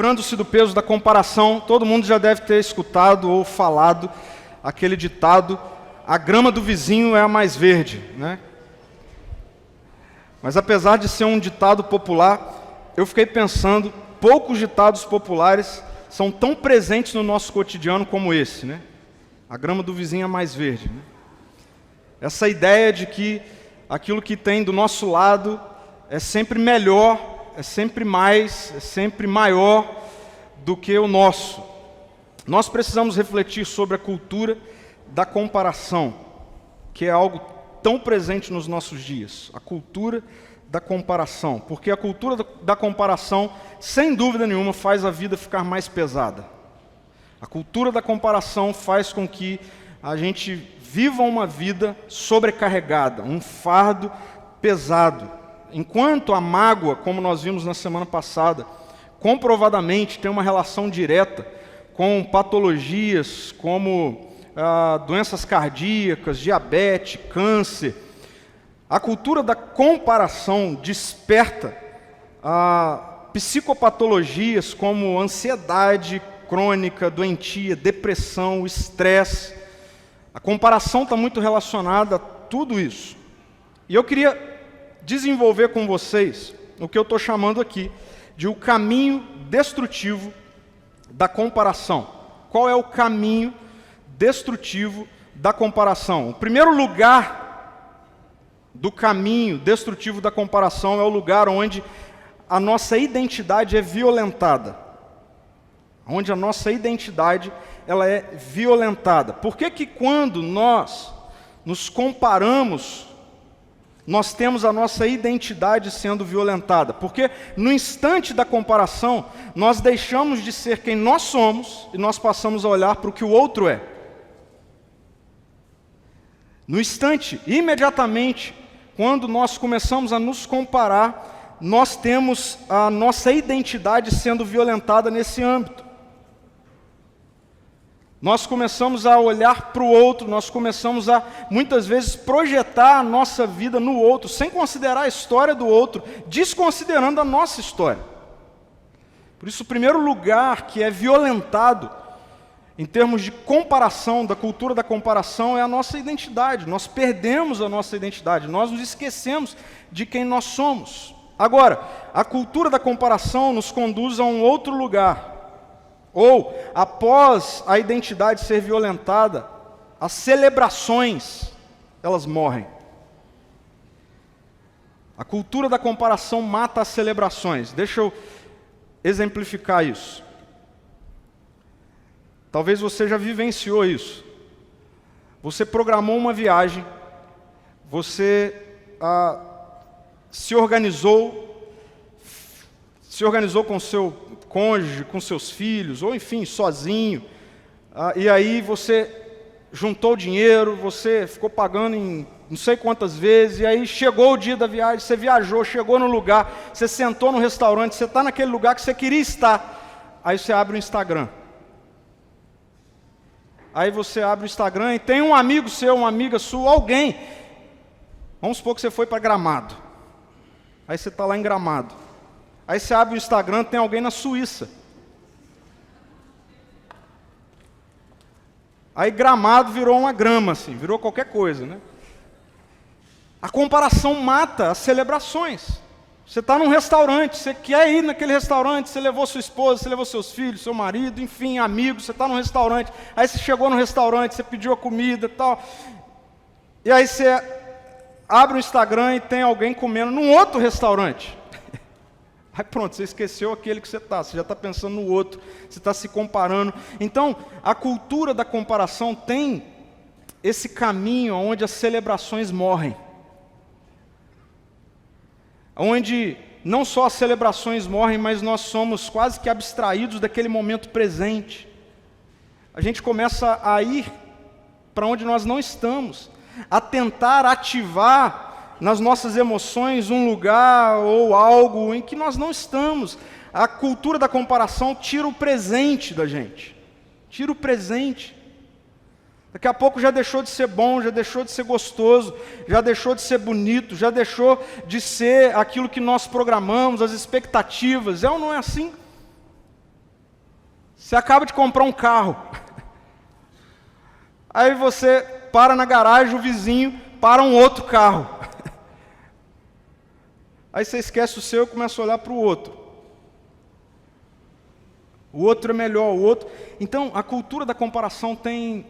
livrando-se do peso da comparação. Todo mundo já deve ter escutado ou falado aquele ditado: a grama do vizinho é a mais verde, né? Mas apesar de ser um ditado popular, eu fiquei pensando, poucos ditados populares são tão presentes no nosso cotidiano como esse, né? A grama do vizinho é mais verde, né? Essa ideia de que aquilo que tem do nosso lado é sempre melhor, é sempre mais, é sempre maior do que o nosso. Nós precisamos refletir sobre a cultura da comparação, que é algo tão presente nos nossos dias. A cultura da comparação, porque a cultura da comparação, sem dúvida nenhuma, faz a vida ficar mais pesada. A cultura da comparação faz com que a gente viva uma vida sobrecarregada, um fardo pesado. Enquanto a mágoa, como nós vimos na semana passada, comprovadamente tem uma relação direta com patologias como doenças cardíacas, diabetes, câncer, a cultura da comparação desperta psicopatologias como ansiedade crônica, doentia, depressão, estresse. A comparação está muito relacionada a tudo isso. E eu queria desenvolver com vocês o que eu estou chamando aqui de o caminho destrutivo da comparação. Qual é o caminho destrutivo da comparação? O primeiro lugar do caminho destrutivo da comparação é o lugar onde a nossa identidade é violentada. Onde a nossa identidade ela é violentada. Por que que quando nós nos comparamos, nós temos a nossa identidade sendo violentada? Porque no instante da comparação, nós deixamos de ser quem nós somos e nós passamos a olhar para o que o outro é. No instante, imediatamente, quando nós começamos a nos comparar, nós temos a nossa identidade sendo violentada nesse âmbito. Nós começamos a olhar para o outro, nós começamos a, muitas vezes, projetar a nossa vida no outro, sem considerar a história do outro, desconsiderando a nossa história. Por isso, o primeiro lugar que é violentado, em termos de comparação, da cultura da comparação, é a nossa identidade. Nós perdemos a nossa identidade, nós nos esquecemos de quem nós somos. Agora, a cultura da comparação nos conduz a um outro lugar. Ou, após a identidade ser violentada, as celebrações, elas morrem. A cultura da comparação mata as celebrações. Deixa eu exemplificar isso. Talvez você já vivenciou isso. Você programou uma viagem, você se organizou com seu cônjuge, com seus filhos, ou enfim, sozinho, e aí você juntou dinheiro, você ficou pagando em não sei quantas vezes, e aí chegou o dia da viagem, você viajou, chegou no lugar, você sentou no restaurante, você está naquele lugar que você queria estar, aí você abre o Instagram. Aí você abre o Instagram e tem um amigo seu, uma amiga sua, alguém, vamos supor que você foi para Gramado, aí você está lá em Gramado. Aí você abre o Instagram, tem alguém na Suíça. Aí Gramado virou uma grama, assim, virou qualquer coisa, né? A comparação mata as celebrações. Você está num restaurante, você quer ir naquele restaurante, você levou sua esposa, você levou seus filhos, seu marido, enfim, amigos, você está num restaurante, aí você chegou no restaurante, você pediu a comida e tal, e aí você abre o Instagram e tem alguém comendo num outro restaurante. Aí pronto, você esqueceu aquele que você já está pensando no outro, você está se comparando. Então, a cultura da comparação tem esse caminho onde as celebrações morrem. Onde não só as celebrações morrem, mas nós somos quase que abstraídos daquele momento presente. A gente começa a ir para onde nós não estamos, a tentar ativar nas nossas emoções um lugar ou algo em que nós não estamos. A cultura da comparação tira o presente da gente. Tira o presente. Daqui a pouco já deixou de ser bom, já deixou de ser gostoso, já deixou de ser bonito, já deixou de ser aquilo que nós programamos, as expectativas. É ou não é assim? Você acaba de comprar um carro. Aí você para na garagem, o vizinho para um outro carro. Aí você esquece o seu e começa a olhar para o outro. O outro é melhor, o outro... Então, a cultura da comparação tem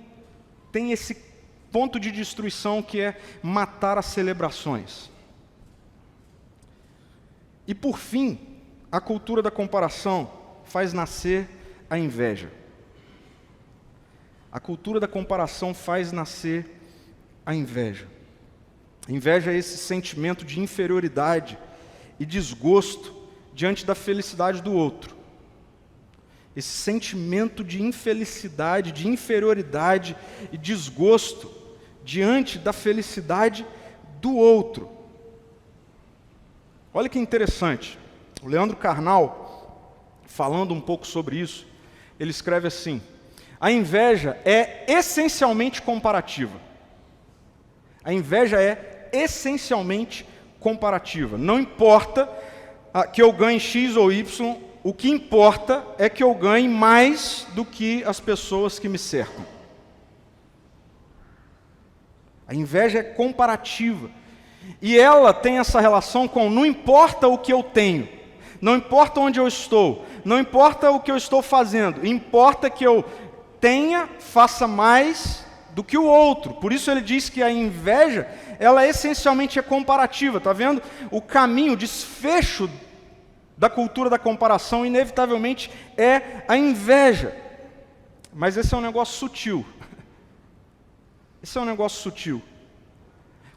esse ponto de destruição que é matar as celebrações. E por fim, a cultura da comparação faz nascer a inveja. A cultura da comparação faz nascer a inveja. A inveja é esse sentimento de inferioridade e desgosto diante da felicidade do outro. Esse sentimento de infelicidade, de inferioridade e desgosto diante da felicidade do outro. Olha que interessante. O Leandro Carnal, falando um pouco sobre isso, ele escreve assim: a inveja é essencialmente comparativa. A inveja é essencialmente comparativa. Não importa que eu ganhe X ou Y, o que importa é que eu ganhe mais do que as pessoas que me cercam. A inveja é comparativa. E ela tem essa relação com não importa o que eu tenho, não importa onde eu estou, não importa o que eu estou fazendo, importa que eu tenha, faça mais do que o outro. Por isso ele diz que a inveja, ela essencialmente é comparativa. Está vendo? O caminho, o desfecho da cultura da comparação, inevitavelmente, é a inveja. Mas esse é um negócio sutil. Esse é um negócio sutil.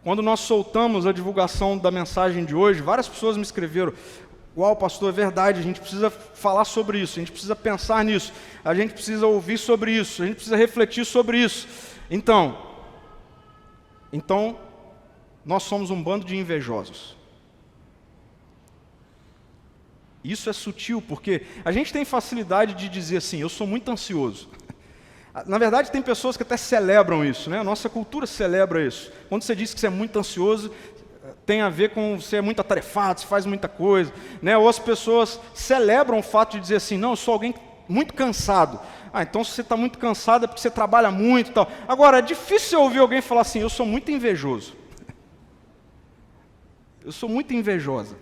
Quando nós soltamos a divulgação da mensagem de hoje, várias pessoas me escreveram: uau, pastor, é verdade, a gente precisa falar sobre isso, a gente precisa pensar nisso, a gente precisa ouvir sobre isso, a gente precisa refletir sobre isso. Então, nós somos um bando de invejosos. Isso é sutil, porque a gente tem facilidade de dizer assim: eu sou muito ansioso. Na verdade, tem pessoas que até celebram isso, né? A nossa cultura celebra isso. Quando você diz que você é muito ansioso, tem a ver com você é muito atarefado, você faz muita coisa, né? Ou as pessoas celebram o fato de dizer assim: não, eu sou alguém muito cansado. Ah, então se você está muito cansado é porque você trabalha muito e tal. Agora, é difícil ouvir alguém falar assim: eu sou muito invejoso. Eu sou muito invejosa.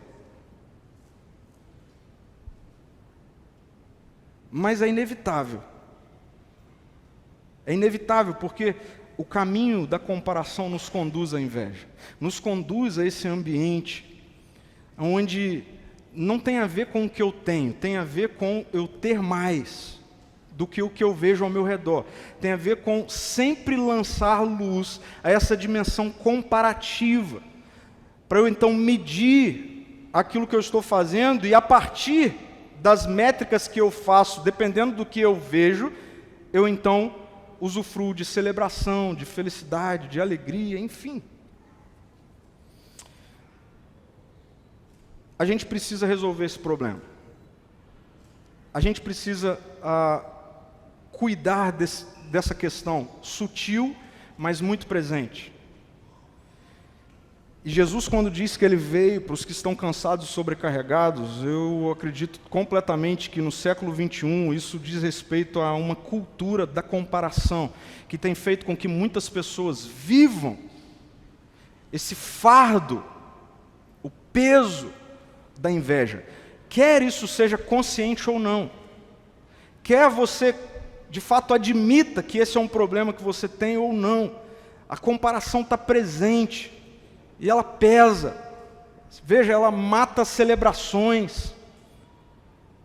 Mas é inevitável. É inevitável, porque o caminho da comparação nos conduz à inveja. Nos conduz a esse ambiente onde não tem a ver com o que eu tenho, tem a ver com eu ter mais do que o que eu vejo ao meu redor. Tem a ver com sempre lançar luz a essa dimensão comparativa, para eu então medir aquilo que eu estou fazendo e a partir das métricas que eu faço, dependendo do que eu vejo, eu então usufruo de celebração, de felicidade, de alegria, enfim. A gente precisa resolver esse problema. A gente precisa cuidar dessa questão sutil, mas muito presente. E Jesus, quando diz que Ele veio para os que estão cansados e sobrecarregados, eu acredito completamente que no século XXI isso diz respeito a uma cultura da comparação, que tem feito com que muitas pessoas vivam esse fardo, o peso da inveja. Quer isso seja consciente ou não. Quer você, de fato, admita que esse é um problema que você tem ou não. A comparação está presente. E ela pesa. Veja, ela mata celebrações.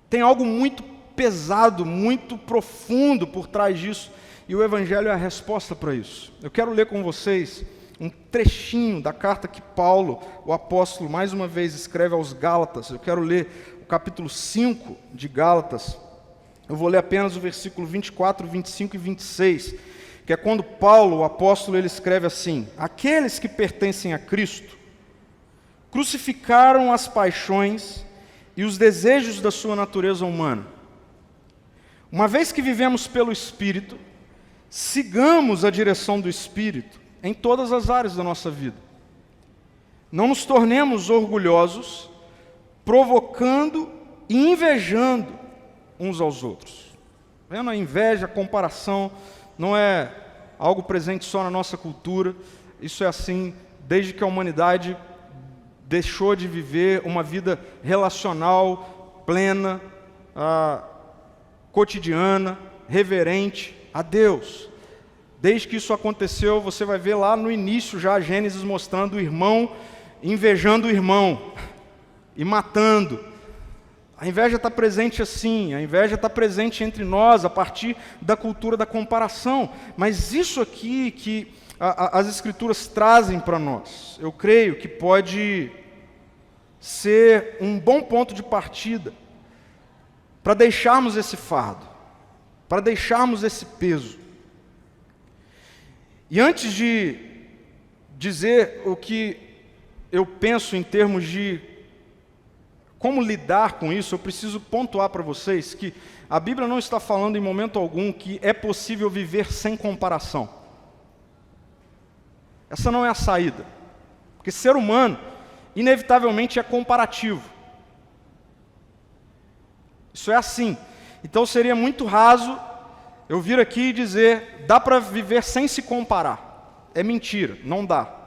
Tem algo muito pesado, muito profundo por trás disso. E o Evangelho é a resposta para isso. Eu quero ler com vocês um trechinho da carta que Paulo, o apóstolo, mais uma vez escreve aos Gálatas. Eu quero ler o capítulo 5 de Gálatas. Eu vou ler apenas o versículo 24, 25 e 26. Que é quando Paulo, o apóstolo, ele escreve assim: aqueles que pertencem a Cristo crucificaram as paixões e os desejos da sua natureza humana. Uma vez que vivemos pelo Espírito, sigamos a direção do Espírito em todas as áreas da nossa vida. Não nos tornemos orgulhosos, provocando e invejando uns aos outros. Vendo a inveja, a comparação, não é algo presente só na nossa cultura. Isso é assim desde que a humanidade deixou de viver uma vida relacional, plena, cotidiana, reverente a Deus. Desde que isso aconteceu, você vai ver lá no início já Gênesis mostrando o irmão invejando o irmão e matando. A inveja está presente assim, a inveja está presente entre nós a partir da cultura da comparação. Mas isso aqui que as Escrituras trazem para nós, eu creio que pode ser um bom ponto de partida para deixarmos esse fardo, para deixarmos esse peso. E antes de dizer o que eu penso em termos de como lidar com isso, eu preciso pontuar para vocês que a Bíblia não está falando em momento algum que é possível viver sem comparação. Essa não é a saída. Porque ser humano, inevitavelmente, é comparativo. Isso é assim. Então seria muito raso eu vir aqui e dizer, dá para viver sem se comparar. É mentira, não dá.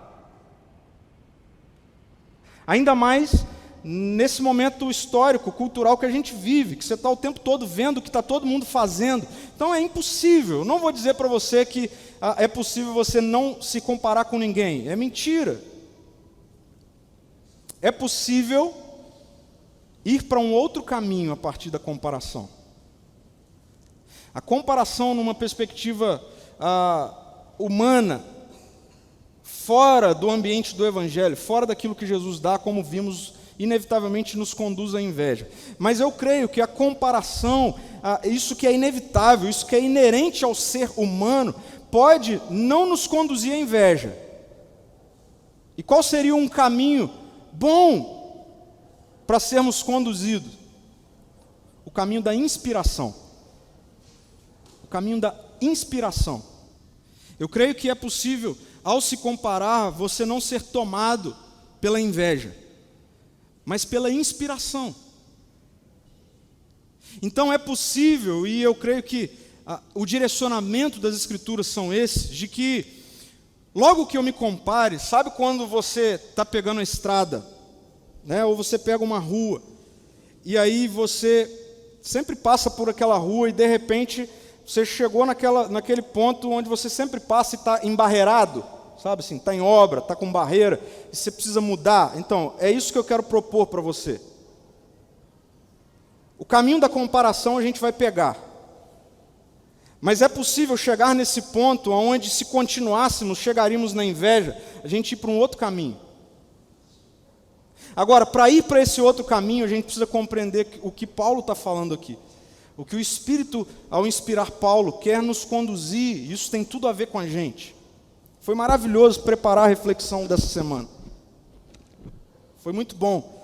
Ainda mais nesse momento histórico, cultural que a gente vive, que você está o tempo todo vendo o que está todo mundo fazendo. Então é impossível. Não vou dizer para você que é possível você não se comparar com ninguém. É mentira. É possível ir para um outro caminho a partir da comparação. A comparação numa perspectiva humana, fora do ambiente do Evangelho, fora daquilo que Jesus dá, como vimos, inevitavelmente nos conduz à inveja. Mas eu creio que a comparação, isso que é inevitável, isso que é inerente ao ser humano, pode não nos conduzir à inveja. E qual seria um caminho bom para sermos conduzidos? O caminho da inspiração. O caminho da inspiração. Eu creio que é possível, ao se comparar, você não ser tomado pela inveja, mas pela inspiração. Então é possível, e eu creio que o direcionamento das Escrituras são esses, de que logo que eu me compare, sabe quando você está pegando a estrada, né, ou você pega uma rua, e aí você sempre passa por aquela rua e de repente você chegou naquele ponto onde você sempre passa e está embarreirado, sabe assim, está em obra, está com barreira, e você precisa mudar. Então, é isso que eu quero propor para você. O caminho da comparação a gente vai pegar. Mas é possível chegar nesse ponto onde, se continuássemos, chegaríamos na inveja, a gente ir para um outro caminho. Agora, para ir para esse outro caminho, a gente precisa compreender o que Paulo está falando aqui. O que o Espírito, ao inspirar Paulo, quer nos conduzir, isso tem tudo a ver com a gente. Foi maravilhoso preparar a reflexão dessa semana. Foi muito bom.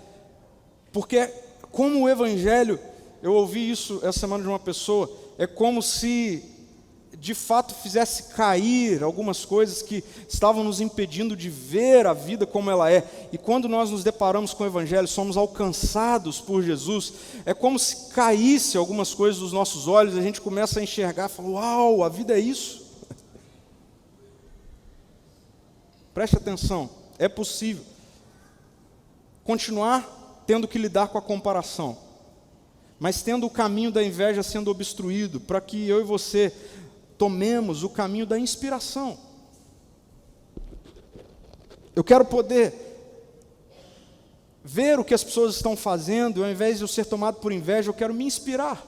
Porque, como o Evangelho, eu ouvi isso essa semana de uma pessoa, é como se, de fato, fizesse cair algumas coisas que estavam nos impedindo de ver a vida como ela é. E quando nós nos deparamos com o Evangelho, somos alcançados por Jesus, é como se caísse algumas coisas dos nossos olhos, e a gente começa a enxergar e fala, uau, a vida é isso. Preste atenção, é possível continuar tendo que lidar com a comparação, mas tendo o caminho da inveja sendo obstruído, para que eu e você tomemos o caminho da inspiração. Eu quero poder ver o que as pessoas estão fazendo, e ao invés de eu ser tomado por inveja, eu quero me inspirar.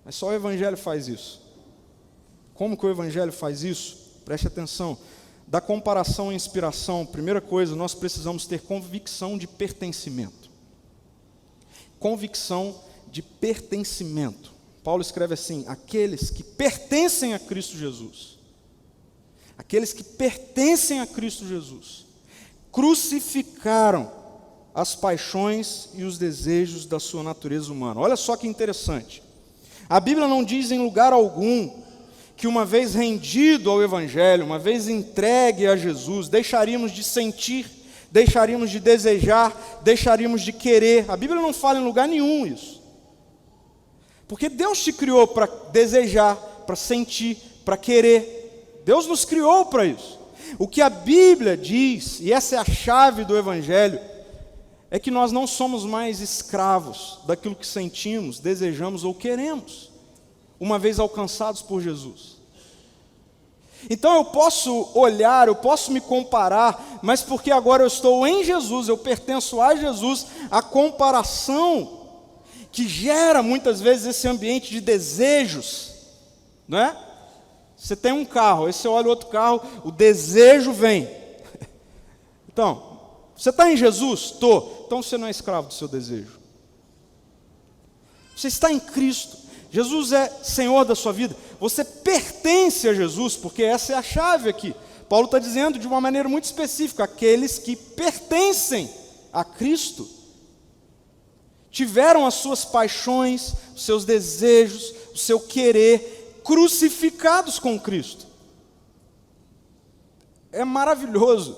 Mas só o Evangelho faz isso. Como que o Evangelho faz isso? Preste atenção. Da comparação à inspiração, primeira coisa, nós precisamos ter convicção de pertencimento. Convicção de pertencimento. Paulo escreve assim, aqueles que pertencem a Cristo Jesus. Aqueles que pertencem a Cristo Jesus crucificaram as paixões e os desejos da sua natureza humana. Olha só que interessante. A Bíblia não diz em lugar algum que uma vez rendido ao Evangelho, uma vez entregue a Jesus, deixaríamos de sentir, deixaríamos de desejar, deixaríamos de querer. A Bíblia não fala em lugar nenhum isso. Porque Deus te criou para desejar, para sentir, para querer. Deus nos criou para isso. O que a Bíblia diz, e essa é a chave do Evangelho, é que nós não somos mais escravos daquilo que sentimos, desejamos ou queremos, uma vez alcançados por Jesus. Então eu posso olhar, eu posso me comparar, mas porque agora eu estou em Jesus, eu pertenço a Jesus, a comparação que gera muitas vezes esse ambiente de desejos, não é? Você tem um carro, aí você olha o outro carro, o desejo vem. Então, você está em Jesus? Estou. Então você não é escravo do seu desejo. Você está em Cristo. Jesus é Senhor da sua vida. Você pertence a Jesus, porque essa é a chave aqui. Paulo está dizendo de uma maneira muito específica, aqueles que pertencem a Cristo tiveram as suas paixões, os seus desejos, o seu querer crucificados com Cristo. É maravilhoso.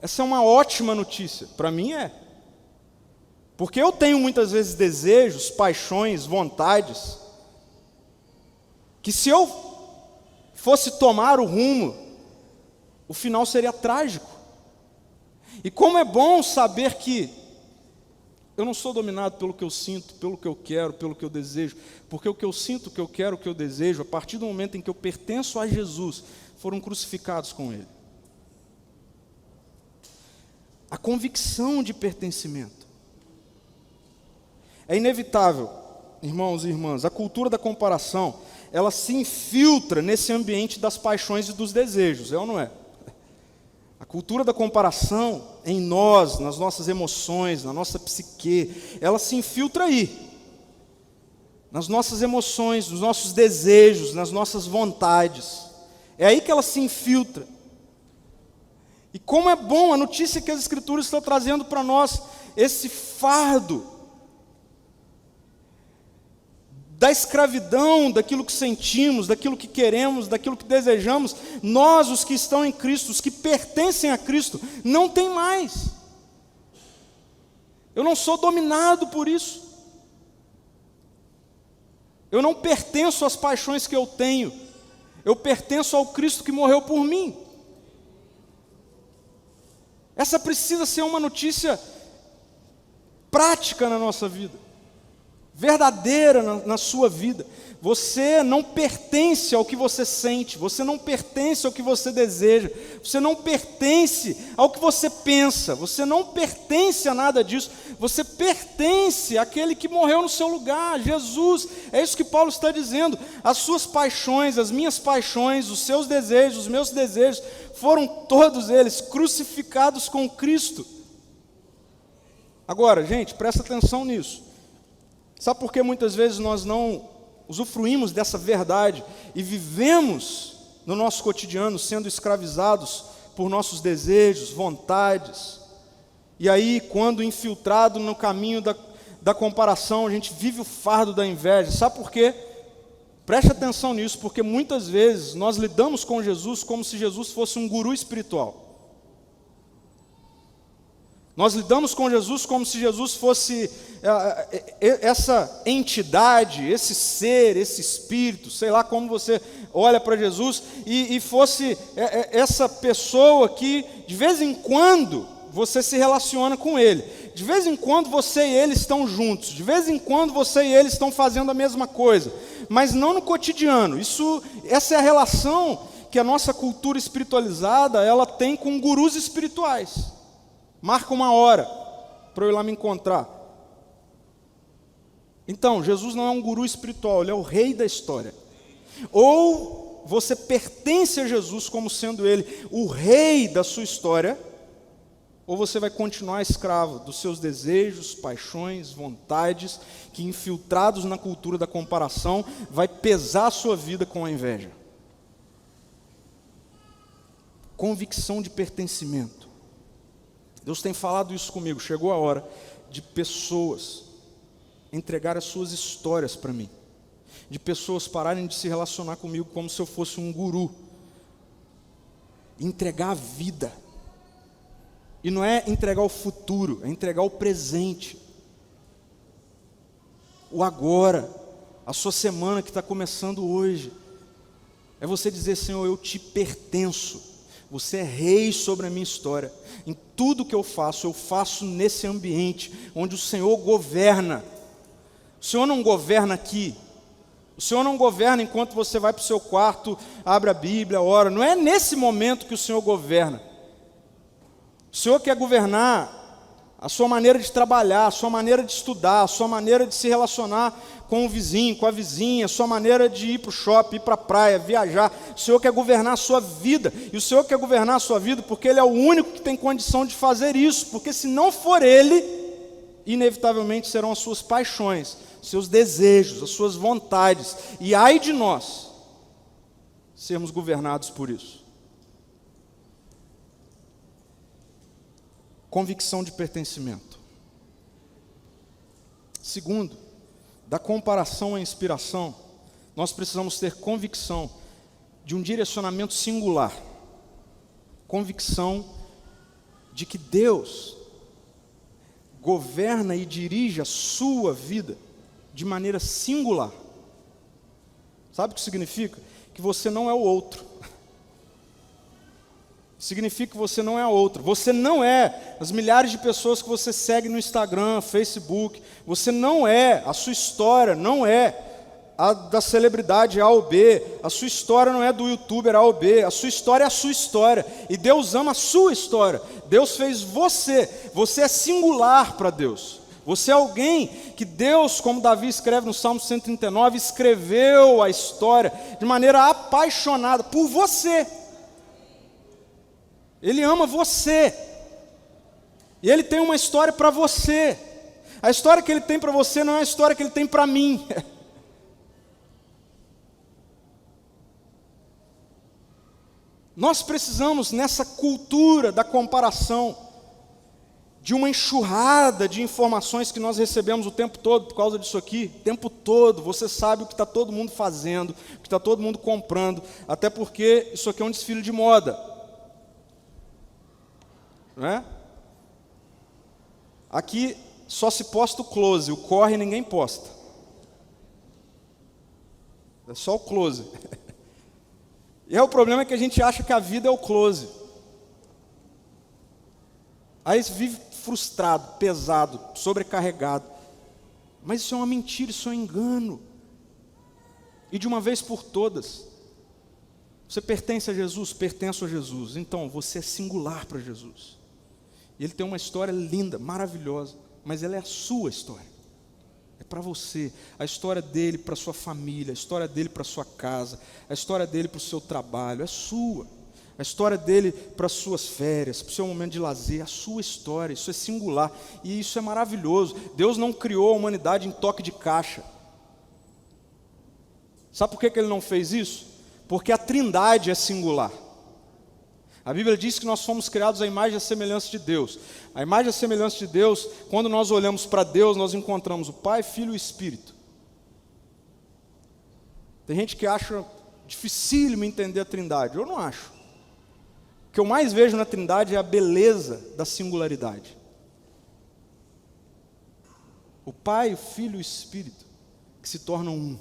Essa é uma ótima notícia. Para mim é. Porque eu tenho muitas vezes desejos, paixões, vontades, que se eu fosse tomar o rumo, o final seria trágico. E como é bom saber que eu não sou dominado pelo que eu sinto, pelo que eu quero, pelo que eu desejo, porque o que eu sinto, o que eu quero, o que eu desejo, a partir do momento em que eu pertenço a Jesus, foram crucificados com Ele. A convicção de pertencimento. É inevitável, irmãos e irmãs, a cultura da comparação, ela se infiltra nesse ambiente das paixões e dos desejos, é ou não é? A cultura da comparação em nós, nas nossas emoções, na nossa psique, ela se infiltra aí. Nas nossas emoções, nos nossos desejos, nas nossas vontades. É aí que ela se infiltra. E como é bom a notícia que as Escrituras estão trazendo para nós, esse fardo da escravidão, daquilo que sentimos, daquilo que queremos, daquilo que desejamos, nós, os que estão em Cristo, os que pertencem a Cristo, não tem mais. Eu não sou dominado por isso. Eu não pertenço às paixões que eu tenho. Eu pertenço ao Cristo que morreu por mim. Essa precisa ser uma notícia prática na nossa vida. Verdadeira na sua vida. Você não pertence ao que você sente, você não pertence ao que você deseja, você não pertence ao que você pensa, você não pertence a nada disso, você pertence àquele que morreu no seu lugar, Jesus. É isso que Paulo está dizendo. As suas paixões, as minhas paixões, os seus desejos, os meus desejos, foram todos eles crucificados com Cristo. Agora, gente, presta atenção nisso. Sabe por que muitas vezes nós não usufruímos dessa verdade e vivemos no nosso cotidiano sendo escravizados por nossos desejos, vontades? E aí, quando infiltrado no caminho da comparação, a gente vive o fardo da inveja. Sabe por quê? Preste atenção nisso, porque muitas vezes nós lidamos com Jesus como se Jesus fosse um guru espiritual. Nós lidamos com Jesus como se Jesus fosse essa entidade, esse ser, esse espírito, sei lá como você olha para Jesus, e fosse essa pessoa que de vez em quando você se relaciona com Ele, de vez em quando você e Ele estão juntos, de vez em quando você e Ele estão fazendo a mesma coisa, mas não no cotidiano. Essa é a relação que a nossa cultura espiritualizada ela tem com gurus espirituais. Marca uma hora para eu ir lá me encontrar. Então, Jesus não é um guru espiritual, Ele é o rei da história. Ou você pertence a Jesus como sendo Ele o rei da sua história, ou você vai continuar escravo dos seus desejos, paixões, vontades, que infiltrados na cultura da comparação, vai pesar a sua vida com a inveja. Convicção de pertencimento. Deus tem falado isso comigo. Chegou a hora de pessoas entregar as suas histórias para mim, de pessoas pararem de se relacionar comigo como se eu fosse um guru, entregar a vida. E não é entregar o futuro, é entregar o presente. o agora, a sua semana que está começando hoje. É você dizer: Senhor, eu te pertenço, você é rei sobre a minha história. Em tudo que eu faço nesse ambiente onde o Senhor governa. O Senhor não governa aqui. O Senhor não governa enquanto você vai para o seu quarto, abre a Bíblia, ora. Não é nesse momento que o Senhor governa. O Senhor quer governar a sua maneira de trabalhar, a sua maneira de estudar, a sua maneira de se relacionar com o vizinho, com a vizinha, a sua maneira de ir para o shopping, ir para a praia, viajar. O Senhor quer governar a sua vida. E o Senhor quer governar a sua vida porque Ele é o único que tem condição de fazer isso. Porque se não for Ele, inevitavelmente serão as suas paixões, seus desejos, as suas vontades. E ai de nós sermos governados por isso. Convicção de pertencimento. Segundo, da comparação à inspiração, nós precisamos ter convicção de um direcionamento singular. Convicção de que Deus governa e dirige a sua vida de maneira singular. Sabe o que significa? Que você não é o outro. Significa que você não é a outra. Você não é as milhares de pessoas que você segue no Instagram, Facebook. Você não é, a sua história não é a da celebridade A ou B. A sua história não é do youtuber A ou B. A sua história é a sua história. E Deus ama a sua história. Deus fez você. Você é singular para Deus. Você é alguém que Deus, como Davi escreve no Salmo 139, escreveu a história de maneira apaixonada por você. Ele ama você. E Ele tem uma história para você. A história que Ele tem para você não é a história que Ele tem para mim. Nós precisamos, nessa cultura da comparação, de uma enxurrada de informações que nós recebemos o tempo todo por causa disso aqui. O tempo todo, você sabe o que está todo mundo fazendo, o que está todo mundo comprando, até porque isso aqui é um desfile de moda. Não é? Aqui só se posta o close, o corre ninguém posta. É só o close. E o problema é que a gente acha que a vida é o close. Aí você vive frustrado, pesado, sobrecarregado. Mas isso é uma mentira, isso é um engano. E de uma vez por todas, você pertence a Jesus? Pertenço a Jesus. Então, você é singular para Jesus. E Ele tem uma história linda, maravilhosa, mas ela é a sua história. É para você. A história dele para a sua família, a história dele para a sua casa, a história dele para o seu trabalho, é sua. A história dele para as suas férias, para o seu momento de lazer, a sua história. Isso é singular e isso é maravilhoso. Deus não criou a humanidade em toque de caixa. Sabe por que Ele não fez isso? Porque a Trindade é singular. A Bíblia diz que nós fomos criados à imagem e à semelhança de Deus. A imagem e a semelhança de Deus, quando nós olhamos para Deus, nós encontramos o Pai, Filho e Espírito. Tem gente que acha dificílimo entender a Trindade. Eu não acho. O que eu mais vejo na Trindade é a beleza da singularidade. O Pai, o Filho e o Espírito, que se tornam um.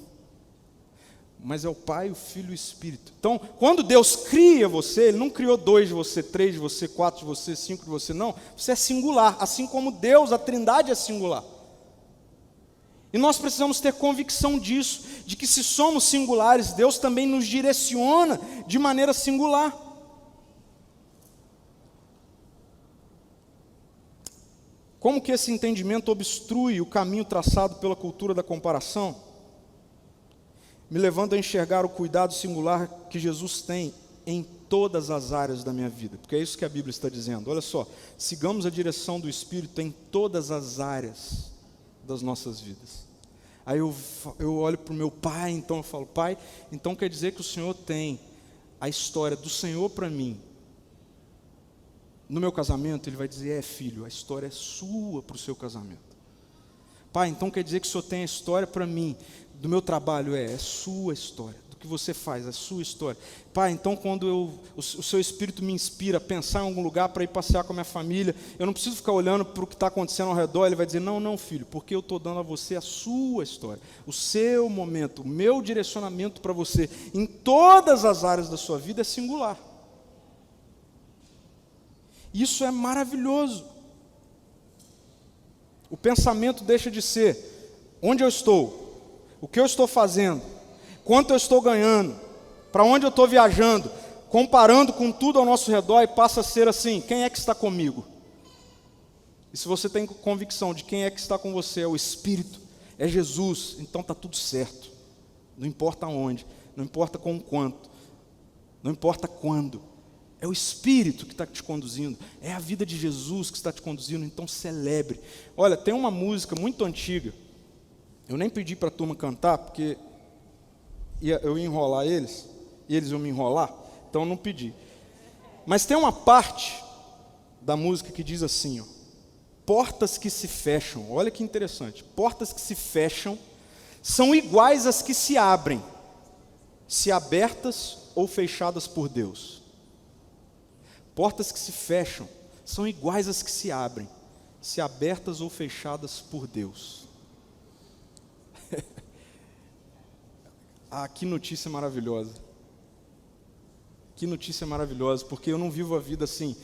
Mas é o Pai, o Filho e o Espírito. Então, quando Deus cria você, Ele não criou 2 de você, 3 de você, 4 de você, 5 de você, não. Você é singular, assim como Deus, a Trindade é singular. E nós precisamos ter convicção disso, de que se somos singulares, Deus também nos direciona de maneira singular. Como que esse entendimento obstrui o caminho traçado pela cultura da comparação? Me levando a enxergar o cuidado singular que Jesus tem em todas as áreas da minha vida. Porque é isso que a Bíblia está dizendo. Olha só, sigamos a direção do Espírito em todas as áreas das nossas vidas. Aí eu olho para o meu pai, então eu falo: Pai, então quer dizer que o Senhor tem a história do Senhor para mim. No meu casamento, Ele vai dizer: filho, a história é sua para o seu casamento. Pai, então quer dizer que o Senhor tem a história para mim. Do meu trabalho, é sua história. que você faz, a sua história. Pai, então quando o seu Espírito me inspira a pensar em algum lugar para ir passear com a minha família, eu não preciso ficar olhando para o que está acontecendo ao redor. Ele vai dizer, não, filho, porque eu estou dando a você a sua história, o seu momento, o meu direcionamento para você, em todas as áreas da sua vida é singular. Isso é maravilhoso. O pensamento deixa de ser, onde eu estou, o que eu estou fazendo, quanto eu estou ganhando, para onde eu estou viajando, comparando com tudo ao nosso redor, e passa a ser assim, quem é que está comigo? E se você tem convicção de quem é que está com você, é o Espírito, é Jesus, então está tudo certo. Não importa onde, não importa com o quanto, não importa quando, é o Espírito que está te conduzindo, é a vida de Jesus que está te conduzindo, então celebre. Olha, tem uma música muito antiga, eu nem pedi para a turma cantar, porque eu ia enrolar eles, e eles iam me enrolar, então eu não pedi. Mas tem uma parte da música que diz assim, ó, portas que se fecham, olha que interessante, portas que se fecham são iguais às que se abrem, se abertas ou fechadas por Deus. Portas que se fecham são iguais às que se abrem, se abertas ou fechadas por Deus. Ah, que notícia maravilhosa. Que notícia maravilhosa, porque eu não vivo a vida assim.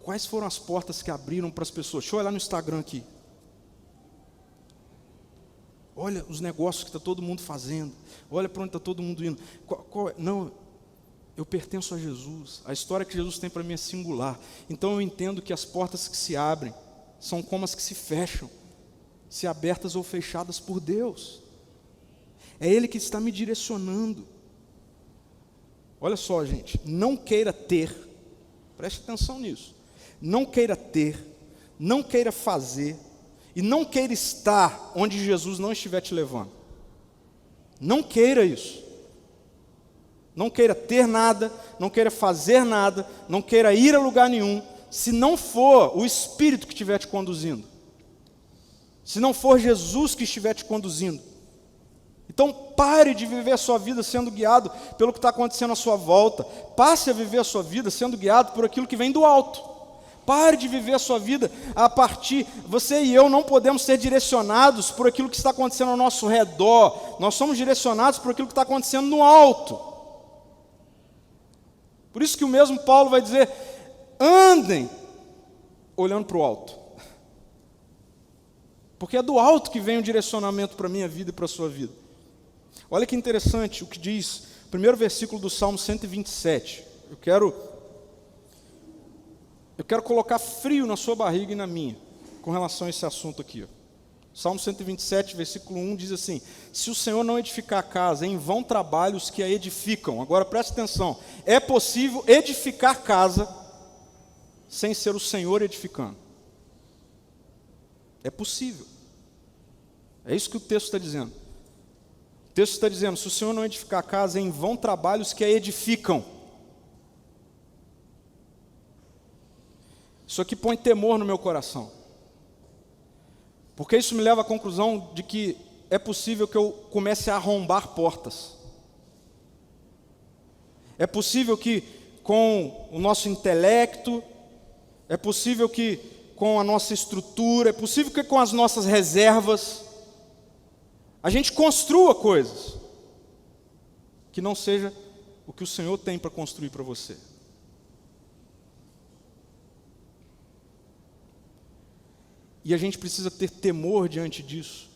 Quais foram as portas que abriram para as pessoas? Deixa eu olhar no Instagram aqui. Olha os negócios que está todo mundo fazendo. Olha para onde está todo mundo indo. Não, eu pertenço a Jesus. A história que Jesus tem para mim é singular. Então eu entendo que as portas que se abrem são como as que se fecham, se abertas ou fechadas por Deus. É Ele que está me direcionando. Olha só, gente, não queira ter, preste atenção nisso, não queira ter, não queira fazer, e não queira estar onde Jesus não estiver te levando. Não queira isso. Não queira ter nada, não queira fazer nada, não queira ir a lugar nenhum, se não for o Espírito que estiver te conduzindo. Se não for Jesus que estiver te conduzindo. Então pare de viver a sua vida sendo guiado pelo que está acontecendo à sua volta. Passe a viver a sua vida sendo guiado por aquilo que vem do alto. Pare de viver a sua vida a partir... Você e eu não podemos ser direcionados por aquilo que está acontecendo ao nosso redor. Nós somos direcionados por aquilo que está acontecendo no alto. Por isso que o mesmo Paulo vai dizer, andem olhando para o alto. Porque é do alto que vem o direcionamento para a minha vida e para a sua vida. Olha que interessante o que diz o primeiro versículo do Salmo 127. Eu quero colocar frio na sua barriga e na minha, com relação a esse assunto aqui. Ó. Salmo 127, versículo 1 diz assim, se o Senhor não edificar a casa, em vão trabalham os que a edificam. Agora preste atenção, é possível edificar casa sem ser o Senhor edificando. É possível. É isso que o texto está dizendo. O texto está dizendo, se o Senhor não edificar a casa, em vão trabalham os que a edificam. Isso aqui põe temor no meu coração. Porque isso me leva à conclusão de que é possível que eu comece a arrombar portas. É possível que com o nosso intelecto, é possível que com a nossa estrutura, é possível que com as nossas reservas, a gente construa coisas que não seja o que o Senhor tem para construir para você. E a gente precisa ter temor diante disso,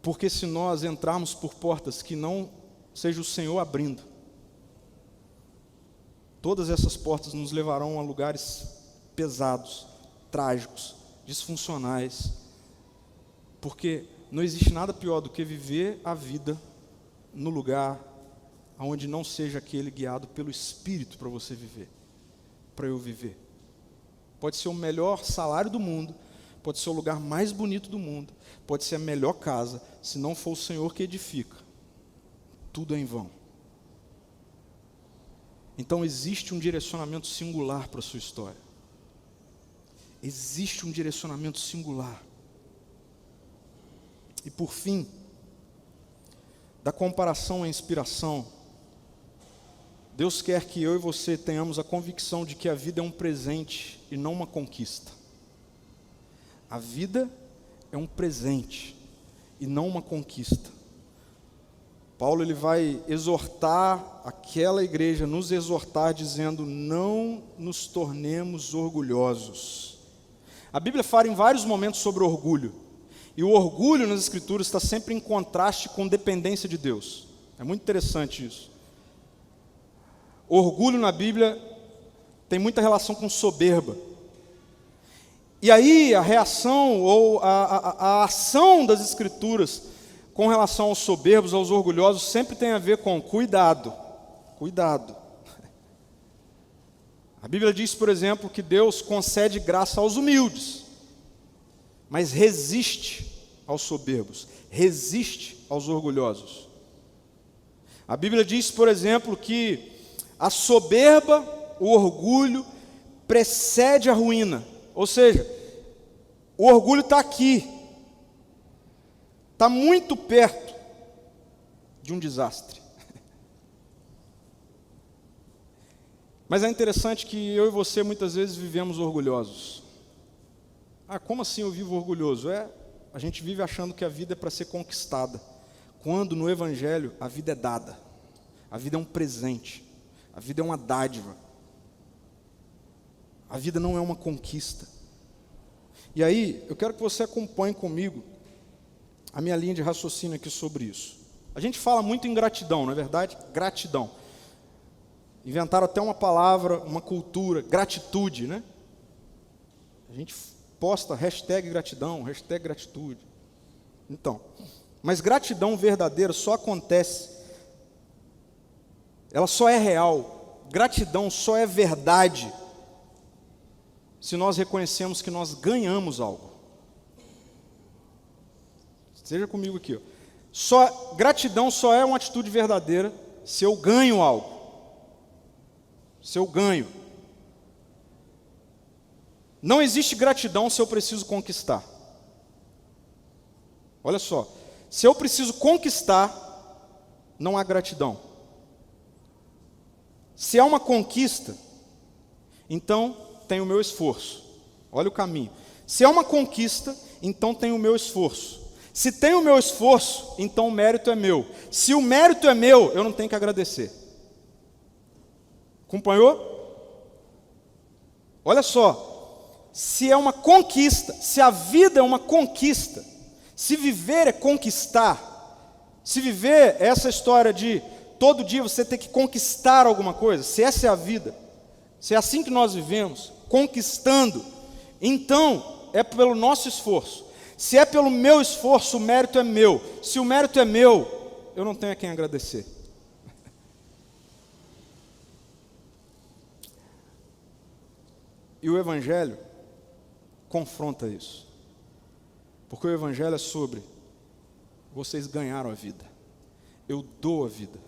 porque se nós entrarmos por portas que não seja o Senhor abrindo, todas essas portas nos levarão a lugares pesados, trágicos, disfuncionais, porque não existe nada pior do que viver a vida no lugar onde não seja aquele guiado pelo Espírito para você viver, para eu viver. Pode ser o melhor salário do mundo, pode ser o lugar mais bonito do mundo, pode ser a melhor casa, se não for o Senhor que edifica, tudo é em vão. Então existe um direcionamento singular para a sua história. Existe um direcionamento singular. E por fim, da comparação à inspiração, Deus quer que eu e você tenhamos a convicção de que a vida é um presente e não uma conquista. A vida é um presente e não uma conquista. Paulo ele vai exortar aquela igreja, nos exortar dizendo: não nos tornemos orgulhosos. A Bíblia fala em vários momentos sobre orgulho. E o orgulho nas Escrituras está sempre em contraste com dependência de Deus. É muito interessante isso. Orgulho na Bíblia tem muita relação com soberba. E aí a reação ou a ação das Escrituras com relação aos soberbos, aos orgulhosos, sempre tem a ver com cuidado. Cuidado. A Bíblia diz, por exemplo, que Deus concede graça aos humildes, mas resiste aos soberbos, resiste aos orgulhosos. A Bíblia diz, por exemplo, que a soberba, o orgulho, precede a ruína. Ou seja, o orgulho está aqui, está muito perto de um desastre. Mas é interessante que eu e você muitas vezes vivemos orgulhosos. Ah, como assim eu vivo orgulhoso? A gente vive achando que a vida é para ser conquistada, quando no Evangelho a vida é dada, a vida é um presente, a vida é uma dádiva, a vida não é uma conquista. E aí, eu quero que você acompanhe comigo a minha linha de raciocínio aqui sobre isso. A gente fala muito em gratidão, não é verdade? Gratidão. Inventaram até uma palavra, uma cultura, gratitude, né? A gente posta hashtag gratidão, hashtag gratitude. Então, mas gratidão verdadeira só acontece, ela só é real, gratidão só é verdade, se nós reconhecemos que nós ganhamos algo. Seja comigo aqui, ó. Gratidão só é uma atitude verdadeira se eu ganho algo. Se eu ganho. Não existe gratidão se eu preciso conquistar. Olha só, se eu preciso conquistar, não há gratidão. Se há uma conquista, então tem o meu esforço. Olha o caminho. Se é uma conquista, então tem o meu esforço. Se tem o meu esforço, então o mérito é meu. Se o mérito é meu, eu não tenho que agradecer. Acompanhou? Olha só, se é uma conquista, se a vida é uma conquista, se viver é conquistar, se viver é essa história de todo dia você ter que conquistar alguma coisa, se essa é a vida, se é assim que nós vivemos, conquistando, então é pelo nosso esforço. Se é pelo meu esforço, o mérito é meu. Se o mérito é meu, eu não tenho a quem agradecer. E o Evangelho confronta isso. Porque o Evangelho é sobre vocês ganharam a vida. Eu dou a vida.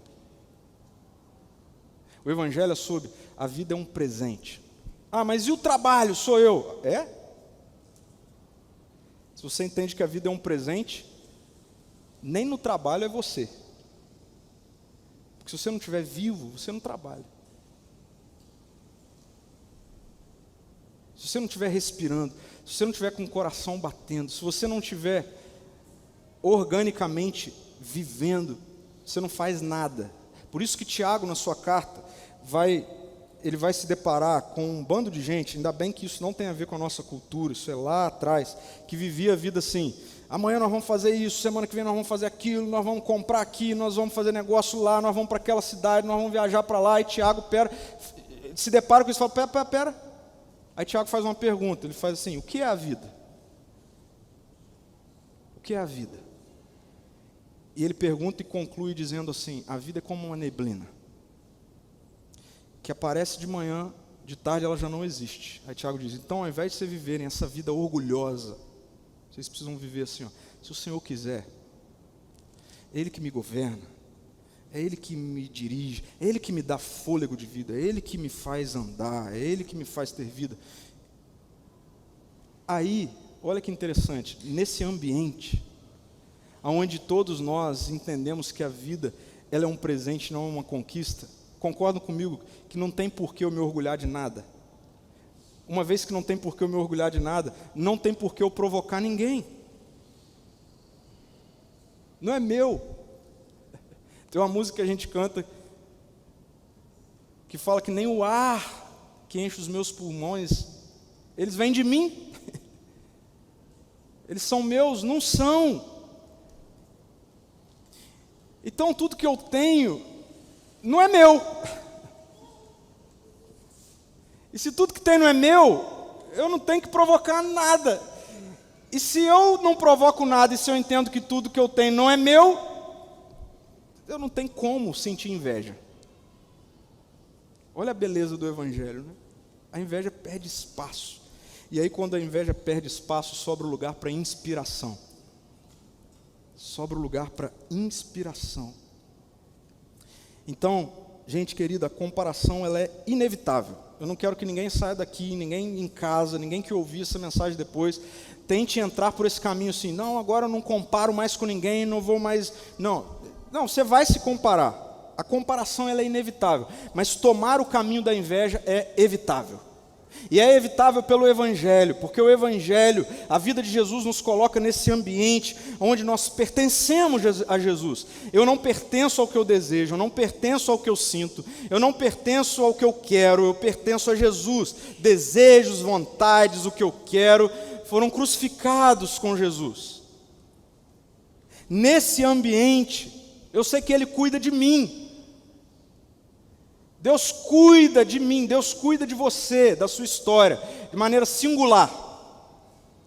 O Evangelho é sobre a vida é um presente. Ah, mas e o trabalho? Sou eu. É? Se você entende que a vida é um presente, nem no trabalho é você. Porque se você não estiver vivo, você não trabalha. Se você não estiver respirando, se você não estiver com o coração batendo, se você não estiver organicamente vivendo, você não faz nada. Por isso que Tiago, na sua carta, ele vai se deparar com um bando de gente, ainda bem que isso não tem a ver com a nossa cultura, isso é lá atrás, que vivia a vida assim: amanhã nós vamos fazer isso, semana que vem nós vamos fazer aquilo, nós vamos comprar aqui, nós vamos fazer negócio lá, nós vamos para aquela cidade, nós vamos viajar para lá. E Tiago se depara com isso e fala: pera. Aí Tiago faz uma pergunta, ele faz assim: o que é a vida? O que é a vida? E ele pergunta e conclui dizendo assim: a vida é como uma neblina, que aparece de manhã, de tarde ela já não existe. Aí Tiago diz: então, ao invés de vocês viverem essa vida orgulhosa, vocês precisam viver assim, ó: se o Senhor quiser, é Ele que me governa, é Ele que me dirige, é Ele que me dá fôlego de vida, é Ele que me faz andar, é Ele que me faz ter vida. Aí, olha que interessante, nesse ambiente, onde todos nós entendemos que a vida ela é um presente, não é uma conquista, concordam comigo que não tem por que eu me orgulhar de nada? Uma vez que não tem por que eu me orgulhar de nada, não tem por que eu provocar ninguém. Não é meu. Tem uma música que a gente canta que fala que nem o ar que enche os meus pulmões, eles vêm de mim. Eles são meus, não são. Então tudo que eu tenho não é meu. E se tudo que tem não é meu, eu não tenho que provocar nada. E se eu não provoco nada, e se eu entendo que tudo que eu tenho não é meu, eu não tenho como sentir inveja. Olha a beleza do Evangelho, né? A inveja perde espaço. E aí quando a inveja perde espaço, sobra o lugar para inspiração. Sobra o lugar para inspiração. Então, gente querida, a comparação ela é inevitável. Eu não quero que ninguém saia daqui, ninguém em casa, ninguém que ouvir essa mensagem depois, tente entrar por esse caminho assim, não, agora eu não comparo mais com ninguém, não vou mais... Não, você vai se comparar. A comparação ela é inevitável, mas tomar o caminho da inveja é evitável. E é evitável pelo Evangelho, porque o Evangelho, a vida de Jesus nos coloca nesse ambiente onde nós pertencemos a Jesus. Eu não pertenço ao que eu desejo, eu não pertenço ao que eu sinto, eu não pertenço ao que eu quero, eu pertenço a Jesus. Desejos, vontades, o que eu quero, foram crucificados com Jesus. Nesse ambiente, eu sei que Ele cuida de mim. Deus cuida de mim, Deus cuida de você, da sua história, de maneira singular.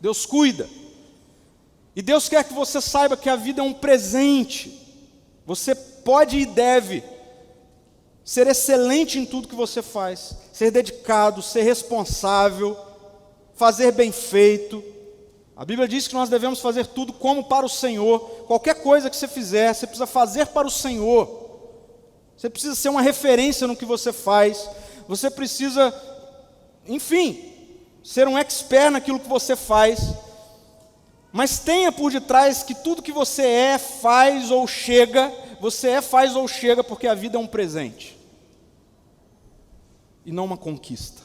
Deus cuida. E Deus quer que você saiba que a vida é um presente. Você pode e deve ser excelente em tudo que você faz, ser dedicado, ser responsável, fazer bem feito. A Bíblia diz que nós devemos fazer tudo como para o Senhor. Qualquer coisa que você fizer, você precisa fazer para o Senhor. Você precisa ser uma referência no que você faz. Você precisa, enfim, ser um expert naquilo que você faz. Mas tenha por detrás que tudo que você é, faz ou chega, você é, faz ou chega, porque a vida é um presente. E não uma conquista.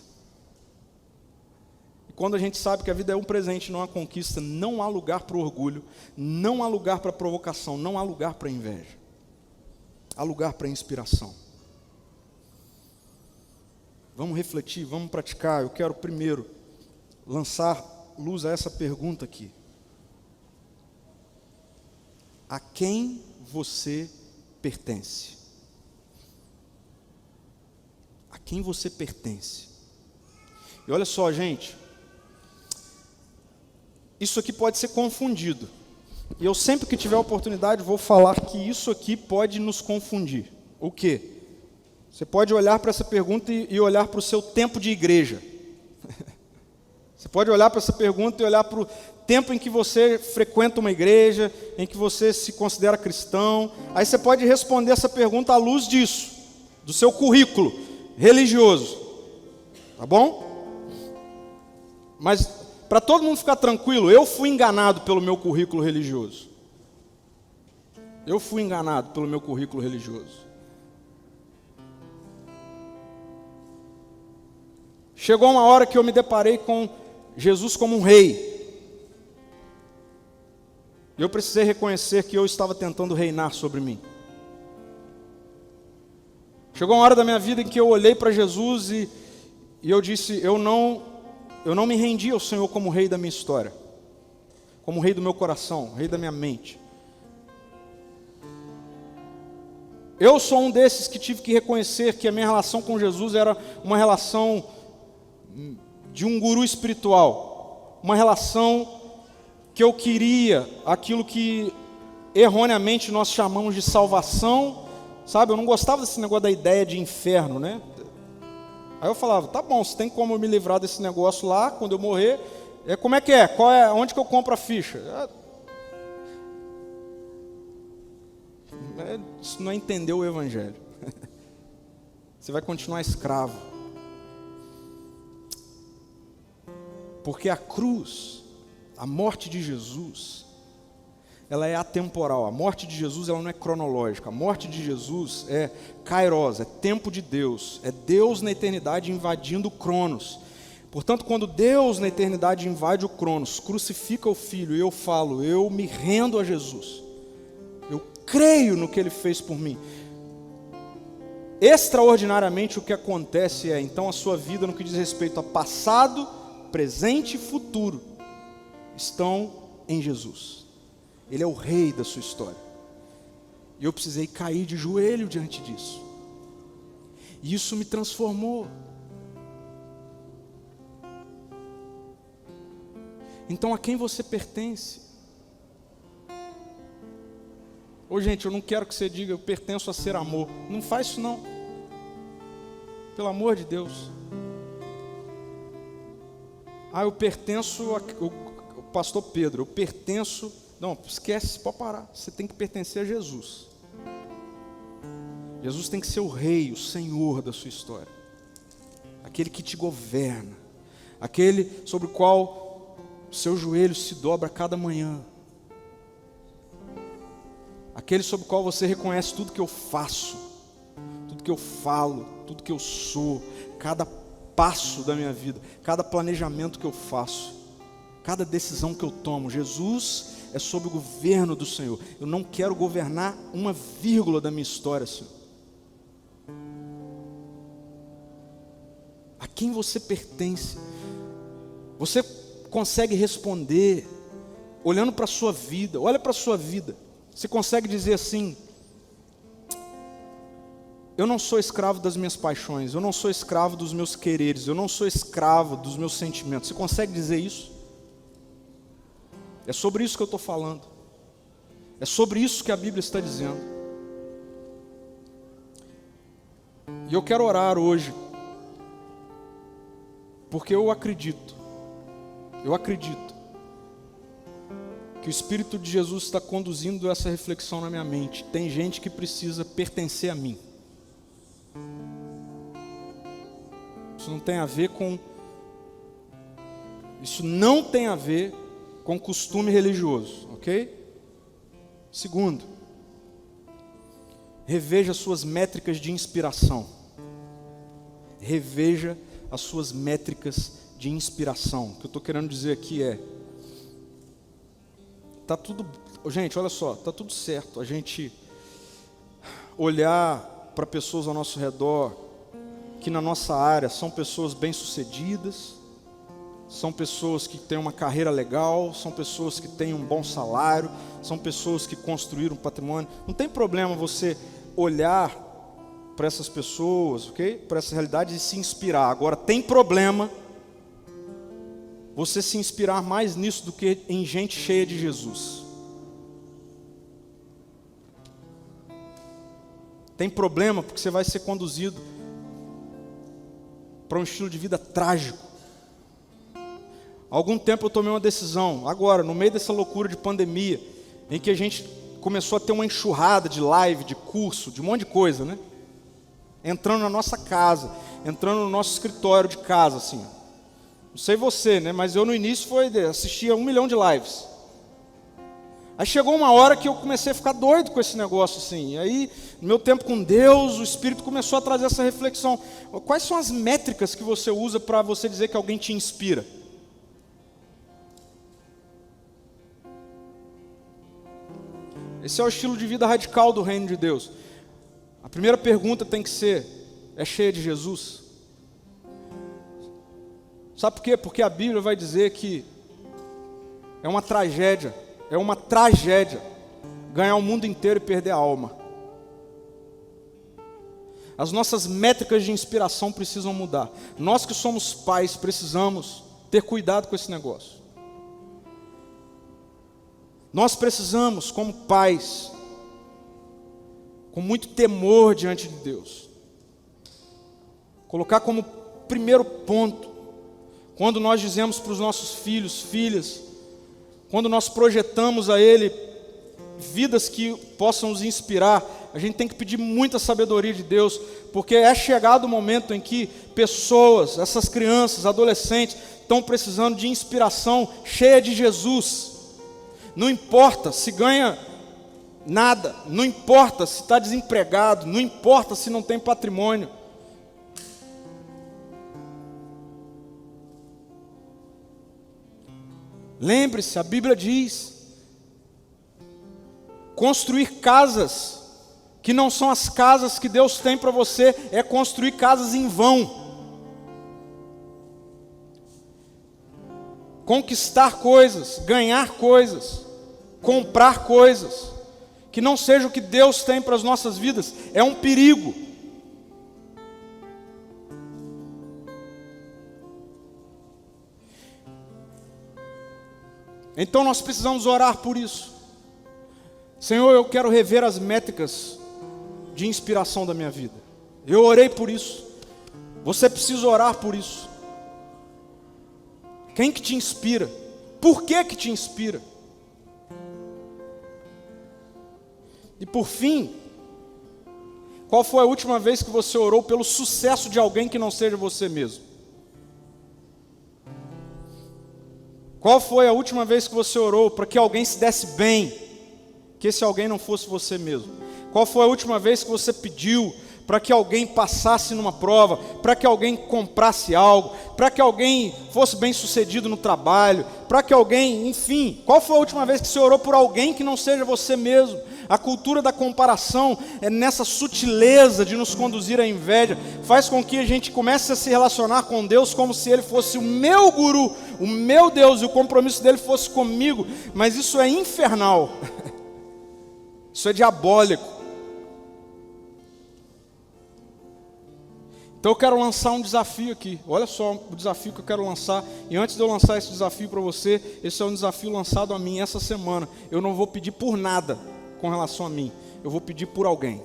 E quando a gente sabe que a vida é um presente e não uma conquista, não há lugar para o orgulho, não há lugar para a provocação, não há lugar para a inveja. Há lugar para a inspiração. Vamos refletir, vamos praticar. Eu quero primeiro lançar luz a essa pergunta aqui. A quem você pertence? A quem você pertence? E olha só, gente, isso aqui pode ser confundido. E eu sempre que tiver oportunidade vou falar que isso aqui pode nos confundir. O quê? Você pode olhar para essa pergunta e olhar para o seu tempo de igreja. Você pode olhar para essa pergunta e olhar para o tempo em que você frequenta uma igreja, em que você se considera cristão. Aí você pode responder essa pergunta à luz disso, do seu currículo religioso. Tá bom? Mas para todo mundo ficar tranquilo, eu fui enganado pelo meu currículo religioso. Eu fui enganado pelo meu currículo religioso. Chegou uma hora que eu me deparei com Jesus como um rei. Eu precisei reconhecer que eu estava tentando reinar sobre mim. Chegou uma hora da minha vida em que eu olhei para Jesus e eu disse, eu não me rendi ao Senhor como rei da minha história, como rei do meu coração, rei da minha mente. Eu sou um desses que tive que reconhecer que a minha relação com Jesus era uma relação de um guru espiritual, uma relação que eu queria, aquilo que erroneamente nós chamamos de salvação, sabe? Eu não gostava desse negócio da ideia de inferno, né? Aí eu falava, tá bom, se tem como eu me livrar desse negócio lá, quando eu morrer, como é que é? Onde que eu compro a ficha? Isso não é entender o Evangelho. Você vai continuar escravo. Porque a cruz, a morte de Jesus, ela é atemporal. A morte de Jesus, ela não é cronológica. A morte de Jesus é kairos, é tempo de Deus. É Deus na eternidade invadindo o cronos. Portanto, quando Deus na eternidade invade o cronos, crucifica o Filho, e eu falo, eu me rendo a Jesus. Eu creio no que Ele fez por mim. Extraordinariamente o que acontece é, então, a sua vida no que diz respeito a passado, presente e futuro estão em Jesus. Ele é o rei da sua história. E eu precisei cair de joelho diante disso. E isso me transformou. Então, a quem você pertence? Ô, gente, eu não quero que você diga, eu pertenço a ser amor. Não faz isso não. Pelo amor de Deus. Eu pertenço ao pastor Pedro, eu pertenço... Não, esquece, pode parar. Você tem que pertencer a Jesus. Jesus tem que ser o rei, o senhor da sua história. Aquele que te governa. Aquele sobre o qual o seu joelho se dobra a cada manhã. Aquele sobre o qual você reconhece tudo que eu faço, tudo que eu falo, tudo que eu sou, cada passo da minha vida, cada planejamento que eu faço, cada decisão que eu tomo. Jesus é sob o governo do Senhor. Eu não quero governar uma vírgula da minha história, Senhor. A quem você pertence? Você consegue responder olhando para a sua vida? Olha para a sua vida. Você consegue dizer assim: eu não sou escravo das minhas paixões, eu não sou escravo dos meus quereres, eu não sou escravo dos meus sentimentos. Você consegue dizer isso? É sobre isso que eu estou falando. É sobre isso que a Bíblia está dizendo. E eu quero orar hoje, porque eu acredito que o Espírito de Jesus está conduzindo essa reflexão na minha mente. Tem gente que precisa pertencer a mim. Isso não tem a ver com costume religioso, ok? Segundo, reveja suas métricas de inspiração. Reveja as suas métricas de inspiração. O que eu estou querendo dizer aqui é, gente, olha só, está tudo certo a gente olhar para pessoas ao nosso redor, que na nossa área são pessoas bem-sucedidas, são pessoas que têm uma carreira legal, são pessoas que têm um bom salário, são pessoas que construíram patrimônio. Não tem problema você olhar para essas pessoas, ok? Para essa realidade e se inspirar. Agora, tem problema você se inspirar mais nisso do que em gente cheia de Jesus. Tem problema porque você vai ser conduzido para um estilo de vida trágico. Há algum tempo eu tomei uma decisão, agora, no meio dessa loucura de pandemia, em que a gente começou a ter uma enxurrada de live, de curso, de um monte de coisa, né? Entrando na nossa casa, entrando no nosso escritório de casa, assim. Não sei você, né? Mas eu no início assistia 1 milhão de lives. Aí chegou uma hora que eu comecei a ficar doido com esse negócio, assim. E aí, no meu tempo com Deus, o Espírito começou a trazer essa reflexão. Quais são as métricas que você usa para você dizer que alguém te inspira? Esse é o estilo de vida radical do reino de Deus. A primeira pergunta tem que ser: é cheia de Jesus? Sabe por quê? Porque a Bíblia vai dizer que é uma tragédia ganhar o mundo inteiro e perder a alma. As nossas métricas de inspiração precisam mudar. Nós que somos pais precisamos ter cuidado com esse negócio. Nós precisamos, como pais, com muito temor diante de Deus, colocar como primeiro ponto, quando nós dizemos para os nossos filhos, filhas, quando nós projetamos a Ele vidas que possam nos inspirar, a gente tem que pedir muita sabedoria de Deus, porque é chegado o momento em que pessoas, essas crianças, adolescentes, estão precisando de inspiração cheia de Jesus. não importa se ganha nada, não importa se está desempregado, não importa se não tem patrimônio. Lembre-se, a Bíblia diz: construir casas que não são as casas que Deus tem para você, é construir casas em vão. Conquistar coisas, ganhar coisas, comprar coisas, que não seja o que Deus tem para as nossas vidas, é um perigo. Então nós precisamos orar por isso. Senhor, eu quero rever as métricas de inspiração da minha vida. Eu orei por isso. Você precisa orar por isso. Quem que te inspira? Por que que te inspira? E por fim, qual foi a última vez que você orou pelo sucesso de alguém que não seja você mesmo? Qual foi a última vez que você orou para que alguém se desse bem, que esse alguém não fosse você mesmo? Qual foi a última vez que você pediu para que alguém passasse numa prova, para que alguém comprasse algo, para que alguém fosse bem sucedido no trabalho, para que alguém, enfim, qual foi a última vez que você orou por alguém que não seja você mesmo? A cultura da comparação, é nessa sutileza de nos conduzir à inveja, faz com que a gente comece a se relacionar com Deus como se Ele fosse o meu guru, o meu Deus, e o compromisso dele fosse comigo. Mas isso é infernal, isso é diabólico. Então eu quero lançar um desafio aqui. Olha só o desafio que eu quero lançar. E antes de eu lançar esse desafio para você, esse é um desafio lançado a mim essa semana. Eu não vou pedir por nada com relação a mim. Eu vou pedir por alguém.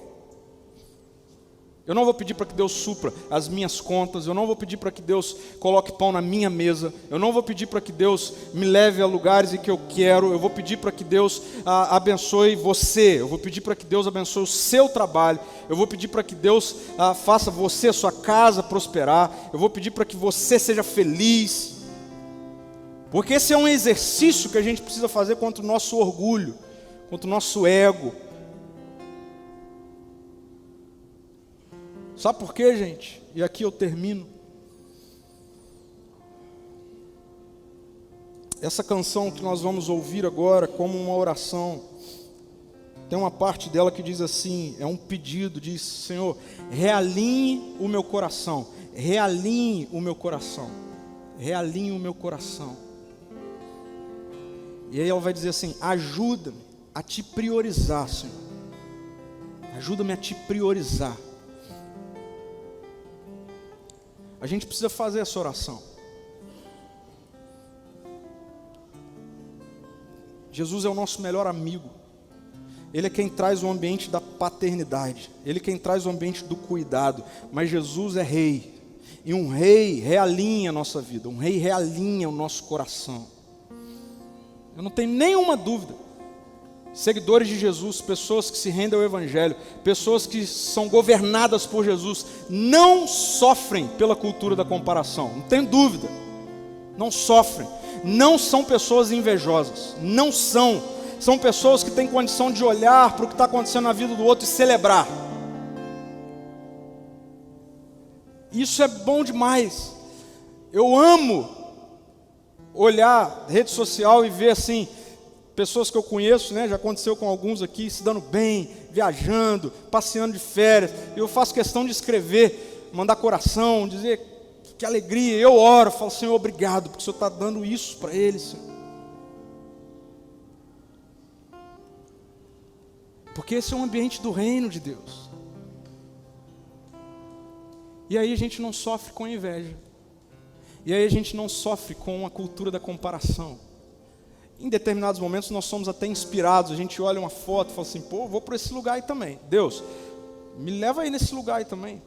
Eu não vou pedir para que Deus supra as minhas contas. Eu não vou pedir para que Deus coloque pão na minha mesa. Eu não vou pedir para que Deus me leve a lugares em que eu quero. Eu vou pedir para que Deus abençoe você. Eu vou pedir para que Deus abençoe o seu trabalho. Eu vou pedir para que Deus faça você, a sua casa prosperar. Eu vou pedir para que você seja feliz. Porque esse é um exercício que a gente precisa fazer contra o nosso orgulho, contra o nosso ego. Sabe por quê, gente? E aqui eu termino. Essa canção que nós vamos ouvir agora como uma oração, tem uma parte dela que diz assim, é um pedido, diz: Senhor, realinhe o meu coração, realinhe o meu coração, realinhe o meu coração. E aí ela vai dizer assim: ajuda-me a te priorizar, Senhor, ajuda-me a te priorizar. A gente precisa fazer essa oração. Jesus é o nosso melhor amigo. Ele é quem traz o ambiente da paternidade. Ele é quem traz o ambiente do cuidado. Mas Jesus é rei. E um rei realinha a nossa vida. Um rei realinha o nosso coração. Eu não tenho nenhuma dúvida. Seguidores de Jesus, pessoas que se rendem ao Evangelho, pessoas que são governadas por Jesus, não sofrem pela cultura da comparação, não tem dúvida, não sofrem, não são pessoas invejosas, não são pessoas que têm condição de olhar para o que está acontecendo na vida do outro e celebrar. Isso é bom demais. Eu amo olhar rede social e ver assim, pessoas que eu conheço, né, já aconteceu com alguns aqui, se dando bem, viajando, passeando de férias. Eu faço questão de escrever, mandar coração, dizer que alegria. Eu oro, falo: Senhor, obrigado, porque o Senhor está dando isso para eles, Senhor. Porque esse é um ambiente do reino de Deus. E aí a gente não sofre com inveja. E aí a gente não sofre com a cultura da comparação. Em determinados momentos nós somos até inspirados. A gente olha uma foto e fala assim: pô, vou para esse lugar aí também. Deus, me leva aí nesse lugar aí também.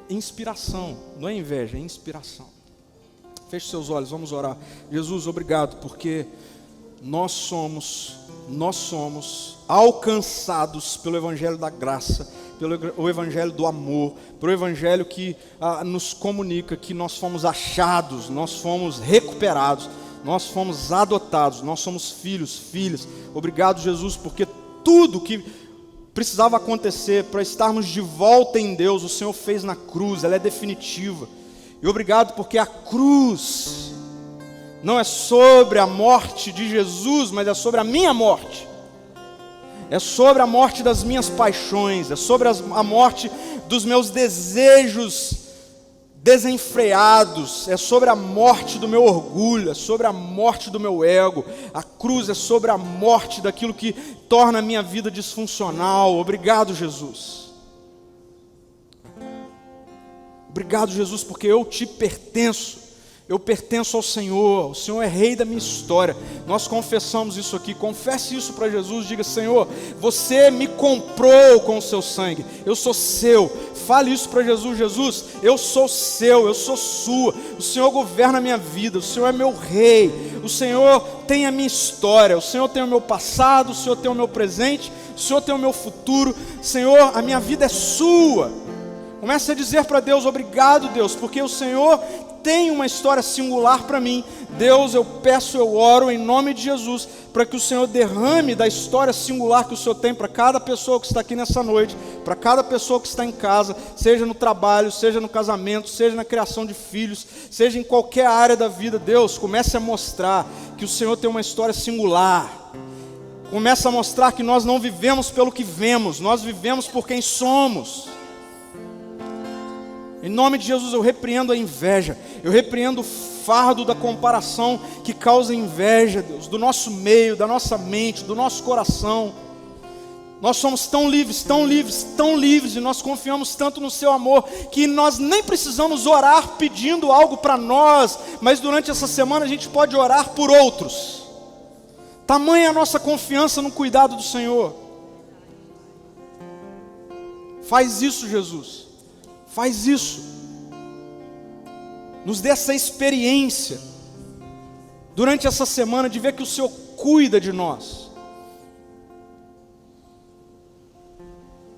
Inspiração, não é inveja, é inspiração. Feche seus olhos, vamos orar. Jesus, obrigado, porque nós somos alcançados pelo Evangelho da Graça, pelo evangelho do amor, pelo evangelho que nos comunica que nós fomos achados, nós fomos recuperados, nós fomos adotados, nós somos filhos, filhas. Obrigado, Jesus, porque tudo que precisava acontecer para estarmos de volta em Deus, o Senhor fez na cruz, ela é definitiva. E obrigado porque a cruz não é sobre a morte de Jesus, mas é sobre a minha morte. É sobre a morte das minhas paixões, é sobre a morte dos meus desejos desenfreados, é sobre a morte do meu orgulho, é sobre a morte do meu ego. A cruz é sobre a morte daquilo que torna a minha vida disfuncional. Obrigado, Jesus. Obrigado, Jesus, porque eu te pertenço. Eu pertenço ao Senhor, o Senhor é rei da minha história. Nós confessamos isso aqui, confesse isso para Jesus, diga: Senhor, você me comprou com o seu sangue, eu sou seu. Fale isso para Jesus: Jesus, eu sou seu, eu sou sua, o Senhor governa a minha vida, o Senhor é meu rei, o Senhor tem a minha história, o Senhor tem o meu passado, o Senhor tem o meu presente, o Senhor tem o meu futuro. Senhor, a minha vida é sua. Comece a dizer para Deus: obrigado, Deus, porque o Senhor tem uma história singular para mim. Deus, eu peço, eu oro em nome de Jesus, para que o Senhor derrame da história singular que o Senhor tem para cada pessoa que está aqui nessa noite, para cada pessoa que está em casa, seja no trabalho, seja no casamento, seja na criação de filhos, seja em qualquer área da vida. Deus, comece a mostrar que o Senhor tem uma história singular. Comece a mostrar que nós não vivemos pelo que vemos, nós vivemos por quem somos. Em nome de Jesus eu repreendo a inveja, eu repreendo o fardo da comparação que causa inveja, Deus, do nosso meio, da nossa mente, do nosso coração. Nós somos tão livres, tão livres, tão livres, e nós confiamos tanto no seu amor, que nós nem precisamos orar pedindo algo para nós, mas durante essa semana a gente pode orar por outros. Tamanha a nossa confiança no cuidado do Senhor. Faz isso, Jesus. Faz isso. Nos dê essa experiência durante essa semana de ver que o Senhor cuida de nós.